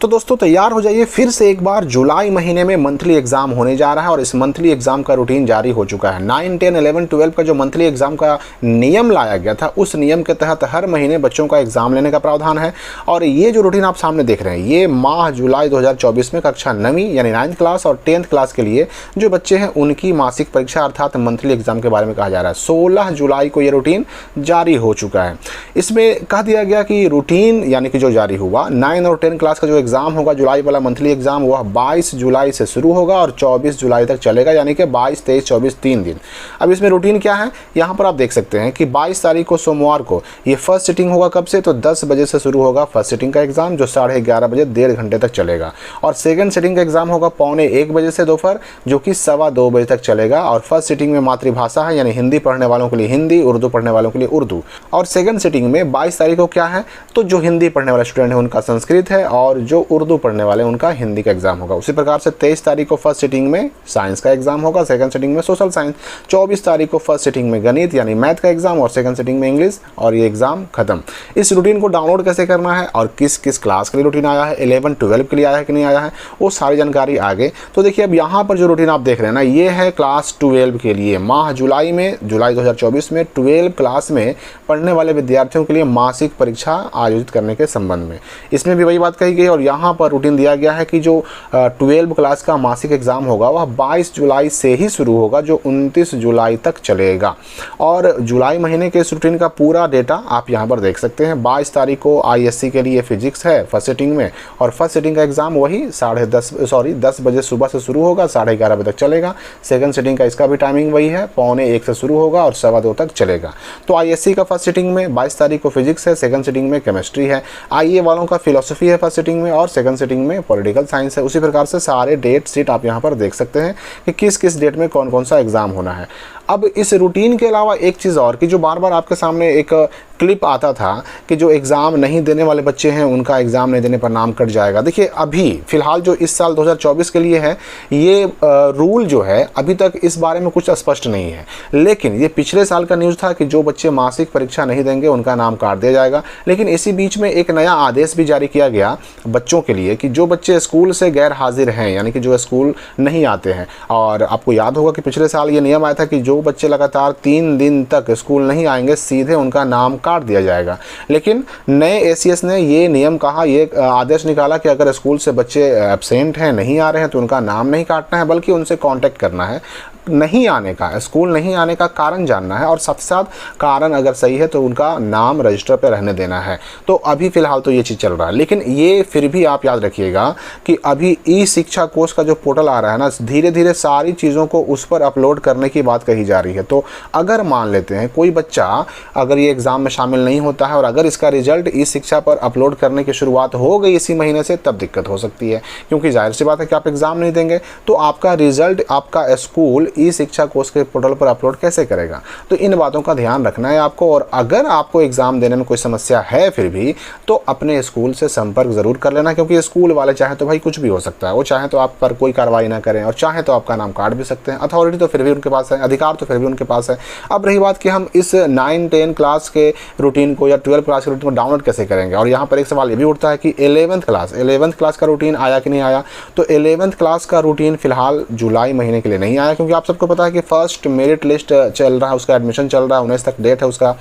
तो दोस्तों तैयार हो जाइए, फिर से एक बार जुलाई महीने में मंथली एग्जाम होने जा रहा है और इस मंथली एग्जाम का रूटीन जारी हो चुका है। 9, 10, 11, 12 का जो मंथली एग्जाम का नियम लाया गया था, उस नियम के तहत हर महीने बच्चों का एग्जाम लेने का प्रावधान है। और ये जो रूटीन आप सामने देख रहे हैं, ये माह जुलाई 2024 में कक्षा 9वीं यानी 9th क्लास और 10th क्लास के लिए जो बच्चे हैं उनकी मासिक परीक्षा अर्थात मंथली एग्जाम के बारे में कहा जा रहा है। 16 जुलाई को ये रूटीन जारी हो चुका है। इसमें कह दिया गया कि रूटीन यानी कि जो जारी हुआ 9 और 10 क्लास का जो एग्जाम होगा, जुलाई वाला मंथली एग्जाम, वह 22 जुलाई से शुरू होगा और 24 जुलाई तक चलेगा, यानी कि 22, 23, 24 3 दिन। अब इसमें रूटीन क्या है, यहाँ पर आप देख सकते हैं कि 22 तारीख को सोमवार को ये फर्स्ट सिटिंग होगा। कब से, तो 10 बजे से शुरू होगा फर्स्ट सिटिंग का एग्जाम, जो 11:30 बजे 1.5 घंटे तक चलेगा। और सेकंड सिटिंग का एग्जाम होगा 12:45 बजे से दोपहर, जो कि 2:15 बजे तक चलेगा। और फर्स्ट सिटिंग में मातृभाषा है, यानी हिंदी पढ़ने वालों के लिए हिंदी, उर्दू पढ़ने वालों के लिए उर्दू। और सेकंड सिटिंग में 22 तारीख को क्या है, तो जो हिंदी पढ़ने वाले स्टूडेंट है उनका संस्कृत है और जो उर्दू पढ़ने वाले उनका हिंदी का एग्जाम होगा। उसी प्रकार से 23 तारीख को फर्स्ट सिटिंग में साइंस का एग्जाम होगा, सेकंड सिटिंग में सोशल साइंस। 24 तारीख को फर्स्ट सिटिंग में गणित यानी मैथ का एग्जाम और सेकंड सिटिंग में इंग्लिश, और ये एग्जाम खत्म। इस रूटीन को डाउनलोड कैसे करना है और किस किस क्लास के लिए रूटीन आया है, 11, 12 के लिए आया है कि नहीं आया है, वो सारी जानकारी आगे। तो देखिए अब यहाँ पर जो रूटीन आप देख रहे हैं ना, ये है क्लास 12 के लिए। माह जुलाई में, जुलाई 2024 में 12 क्लास में पढ़ने वाले विद्यार्थियों के लिए मासिक परीक्षा आयोजित करने के संबंध में इसमें भी वही बात कही गई। और यहाँ पर रूटीन दिया गया है कि जो 12 क्लास का मासिक एग्जाम होगा वह 22 जुलाई से ही शुरू होगा, जो 29 जुलाई तक चलेगा। और जुलाई महीने के इस रूटीन का पूरा डेटा आप यहाँ पर देख सकते हैं। 22 तारीख को ISC के लिए फिजिक्स है फर्स्ट सिटिंग में, और फर्स्ट सिटिंग का एग्जाम वही 10 बजे सुबह से शुरू होगा, 11:30 बजे तक चलेगा। सेकंड सिटिंग का इसका भी टाइमिंग वही है, 12:45 से शुरू होगा और 2:15 तक चलेगा। तो ISC का फर्स्ट सिटिंग में 22 तारीख को फिजिक्स है, सेकंड सिटिंग में केमिस्ट्री है। IA वालों का फिलोसफी है फर्स्ट सिटिंग में और सेकंड सिटिंग में पॉलिटिकल साइंस है। उसी प्रकार से सारे डेट शीट आप यहाँ पर देख सकते हैं कि किस किस डेट में कौन कौन सा एग्जाम होना है। अब इस रूटीन के अलावा एक चीज़ और कि जो बार बार आपके सामने एक क्लिप आता था कि जो एग्ज़ाम नहीं देने वाले बच्चे हैं उनका एग्ज़ाम नहीं देने पर नाम कट जाएगा। देखिए अभी फ़िलहाल जो इस साल 2024 के लिए है, ये रूल जो है अभी तक इस बारे में कुछ स्पष्ट नहीं है। लेकिन ये पिछले साल का न्यूज़ था कि जो बच्चे मासिक परीक्षा नहीं देंगे उनका नाम काट दिया जाएगा। लेकिन इसी बीच में एक नया आदेश भी जारी किया गया बच्चों के लिए कि जो बच्चे स्कूल से गैर हाजिर हैं, यानी कि जो स्कूल नहीं आते हैं, और आपको याद होगा कि पिछले साल ये नियम आया था कि जो बच्चे लगातार 3 दिन तक स्कूल नहीं आएंगे सीधे उनका नाम काट दिया जाएगा। लेकिन नए ACS ने ये नियम कहा, ये आदेश निकाला कि अगर स्कूल से बच्चे एब्सेंट हैं, नहीं आ रहे हैं, तो उनका नाम नहीं काटना है, बल्कि उनसे कांटेक्ट करना है। नहीं आने का, स्कूल नहीं आने का कारण जानना है और साथ साथ कारण अगर सही है तो उनका नाम रजिस्टर पे रहने देना है। तो अभी फ़िलहाल तो ये चीज़ चल रहा है। लेकिन ये फिर भी आप याद रखिएगा कि अभी ई-शिक्षा कोष का जो पोर्टल आ रहा है ना, धीरे धीरे सारी चीज़ों को उस पर अपलोड करने की बात कही जा रही है। तो अगर मान लेते हैं कोई बच्चा अगर ये एग्ज़ाम में शामिल नहीं होता है और अगर इसका रिजल्ट ई-शिक्षा पर अपलोड करने की शुरुआत हो गई इसी महीने से, तब दिक्कत हो सकती है, क्योंकि जाहिर सी बात है कि आप एग्ज़ाम नहीं देंगे तो आपका रिजल्ट आपका स्कूल ई-शिक्षा कोर्स के पोर्टल पर अपलोड कैसे करेगा। तो इन बातों का ध्यान रखना है आपको। और अगर आपको एग्जाम देने में कोई समस्या है फिर भी, तो अपने स्कूल से संपर्क जरूर कर लेना, क्योंकि स्कूल वाले चाहे तो भाई कुछ भी हो सकता है, वो चाहे तो आप पर कोई कार्रवाई ना करें और चाहे तो आपका नाम काट भी सकते हैं। अथॉरिटी तो फिर भी उनके पास है, अधिकार तो फिर भी उनके पास है। अब रही बात कि हम इस 9, 10 क्लास के रूटीन को या 12 क्लास के रूटीन को डाउनलोड कैसे करेंगे। और यहाँ पर एक सवाल ये भी उठता है कि 11th क्लास का रूटीन आया कि नहीं आया। तो 11th क्लास का रूटीन फिलहाल जुलाई महीने के लिए नहीं आया, क्योंकि आप सबको पता है कि फर्स्ट मेरिट लिस्ट चल रहा है, उसका एडमिशन चल रहा है, 19 तक डेट है उसका।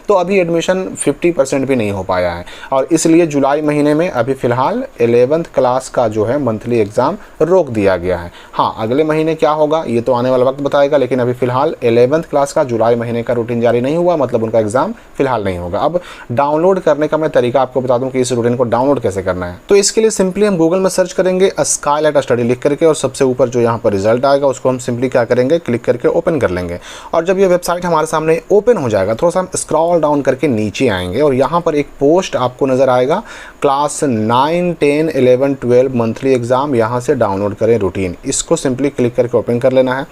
तो अभी एडमिशन 50% भी नहीं हो पाया है और इसलिए जुलाई महीने में अभी फ़िलहाल 11th क्लास का जो है मंथली एग्ज़ाम रोक दिया गया है। हाँ, अगले महीने क्या होगा ये तो आने वाला वक्त बताएगा, लेकिन अभी फ़िलहाल 11th क्लास का जुलाई महीने का रूटीन जारी नहीं हुआ, मतलब उनका एग्ज़ाम फ़िलहाल नहीं होगा। अब डाउनलोड करने का मैं तरीका आपको बता दूँ कि इस रूटीन को डाउनलोड कैसे करना है। तो इसके लिए सिंपली हम गूगल में सर्च करेंगे स्काईलाइट स्टडी लिख करके, और सबसे ऊपर जो यहाँ पर रिजल्ट आएगा उसको हम सिंपली क्या करेंगे, क्लिक करके ओपन कर लेंगे। और जब ये वेबसाइट हमारे सामने ओपन हो जाएगा, थोड़ा सा हम स्क्रॉल डाउन करके नीचे आएंगे और यहाँ पर एक पोस्ट आपको नज़र आएगा, क्लास 9, 10, 11, 12 मंथली एग्ज़ाम, यहाँ से डाउनलोड करें रूटीन। इसको सिंपली क्लिक करके ओपन कर लेना है।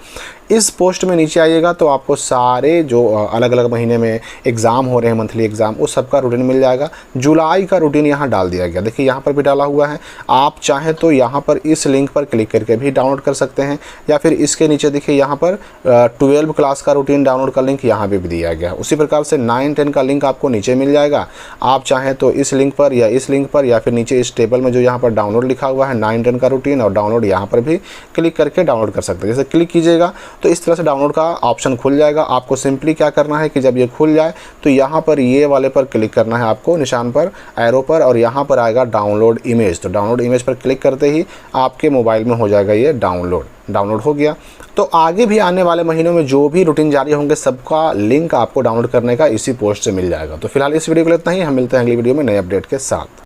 इस पोस्ट में नीचे आइएगा तो आपको सारे जो अलग अलग महीने में एग्ज़ाम हो रहे हैं, मंथली एग्ज़ाम, उस सबका रूटीन मिल जाएगा। जुलाई का रूटीन यहाँ डाल दिया गया, देखिए यहाँ पर भी डाला हुआ है। आप चाहें तो यहाँ पर इस लिंक पर क्लिक करके भी डाउनलोड कर सकते हैं, या फिर इसके नीचे देखिए यहाँ पर 12 क्लास का रूटीन डाउनलोड का लिंक यहाँ भी दिया गया है। उसी प्रकार से 9-10 का लिंक आपको नीचे मिल जाएगा। आप चाहें तो इस लिंक पर या इस लिंक पर या फिर नीचे इस टेबल में जो यहाँ पर डाउनलोड लिखा हुआ है 9-10 का रूटीन और डाउनलोड, यहाँ पर भी क्लिक करके डाउनलोड कर सकते हैं। जैसे क्लिक कीजिएगा तो इस तरह से डाउनलोड का ऑप्शन खुल जाएगा। आपको सिंपली क्या करना है कि जब ये खुल जाए तो यहाँ पर ये वाले पर क्लिक करना है आपको, निशान पर, एरो पर, और यहाँ पर आएगा डाउनलोड इमेज। तो डाउनलोड इमेज पर क्लिक करते ही आपके मोबाइल में हो जाएगा ये डाउनलोड हो गया। तो आगे भी आने वाले महीनों में जो भी रूटीन जारी होंगे सबका लिंक आपको डाउनलोड करने का इसी पोस्ट से मिल जाएगा। तो फिलहाल इस वीडियो को इतना ही, हम मिलते हैं अगली वीडियो में नए अपडेट के साथ।